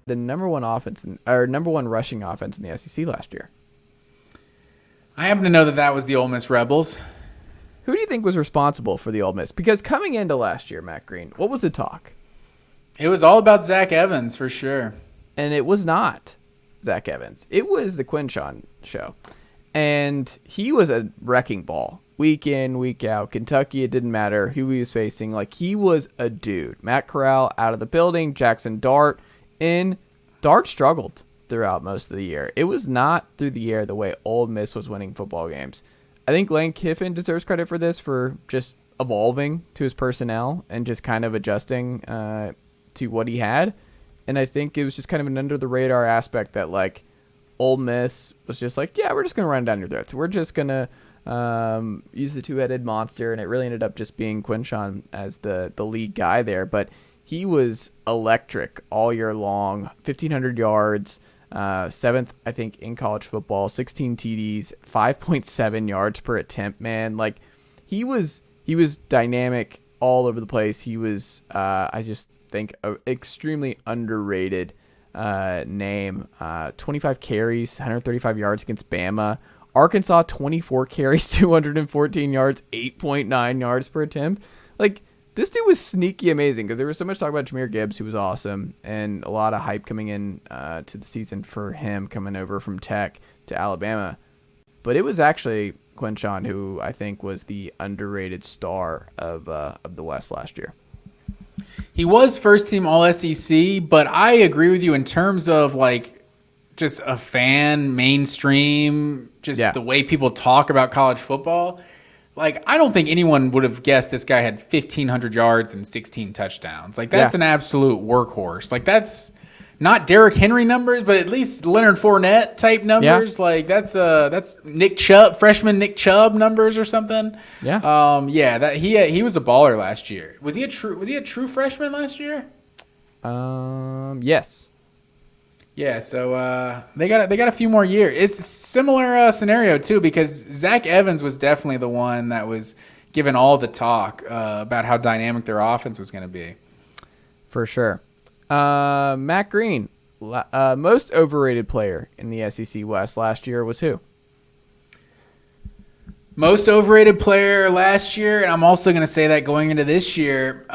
The number one rushing offense in the SEC last year. I happen to know that was the Ole Miss Rebels. Who do you think was responsible for the Ole Miss? Because coming into last year, Matt Green, what was the talk? It was all about Zach Evans for sure. And it was not Zach Evans. It was the Quinshon show. And he was a wrecking ball. Week in, week out. Kentucky, it didn't matter who he was facing. Like, he was a dude. Matt Corral out of the building. Jackson Dart in. Dart struggled throughout most of the year. It was not through the air the way Ole Miss was winning football games. I think Lane Kiffin deserves credit for this, for just evolving to his personnel and just kind of adjusting to what he had. And I think it was just kind of an under-the-radar aspect that, like, Ole Miss was just like, yeah, we're just going to run down your throats. We're just going to use the two-headed monster. And it really ended up just being Quinshon as the lead guy there. But he was electric all year long, 1,500 yards, 7th, I think, in college football, 16 TDs, 5.7 yards per attempt, man. Like, he was dynamic all over the place. He was, I just think, an extremely underrated name. 25 carries, 135 yards against Bama. Arkansas, 24 carries, 214 yards, 8.9 yards per attempt. Like, this dude was sneaky amazing because there was so much talk about Jahmyr Gibbs, who was awesome, and a lot of hype coming in to the season for him coming over from Tech to Alabama. But it was actually Quinshon who I think was the underrated star of the West last year. He was first team All SEC, but I agree with you in terms of like just a fan, mainstream, just the way people talk about college football. Like, I don't think anyone would have guessed this guy had 1,500 yards and 16 touchdowns. Like, that's an absolute workhorse. Like, that's not Derrick Henry numbers, but at least Leonard Fournette type numbers. Yeah. Like, that's Nick Chubb, freshman Nick Chubb numbers or something. Yeah. He was a baller last year. Was he a true freshman last year? Yes. Yeah, so they got a few more years. It's a similar scenario too, because Zach Evans was definitely the one that was given all the talk about how dynamic their offense was going to be. For sure. Matt Green, most overrated player in the SEC West last year was who? Most overrated player last year, and I'm also going to say that going into this year.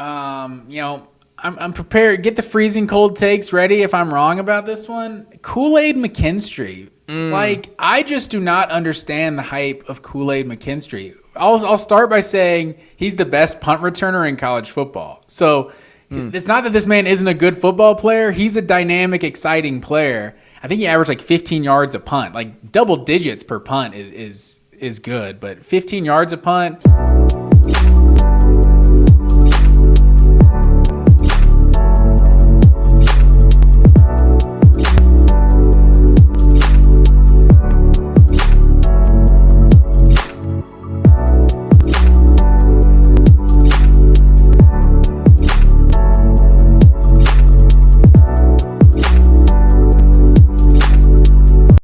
I'm prepared. Get the freezing cold takes ready if I'm wrong about this one. Kool-Aid McKinstry. Like, I just do not understand the hype of Kool-Aid McKinstry. I'll start by saying he's the best punt returner in college football. So it's not that this man isn't a good football player. He's a dynamic, exciting player. I think he averaged like 15 yards a punt. Like, double digits per punt is good, but 15 yards a punt.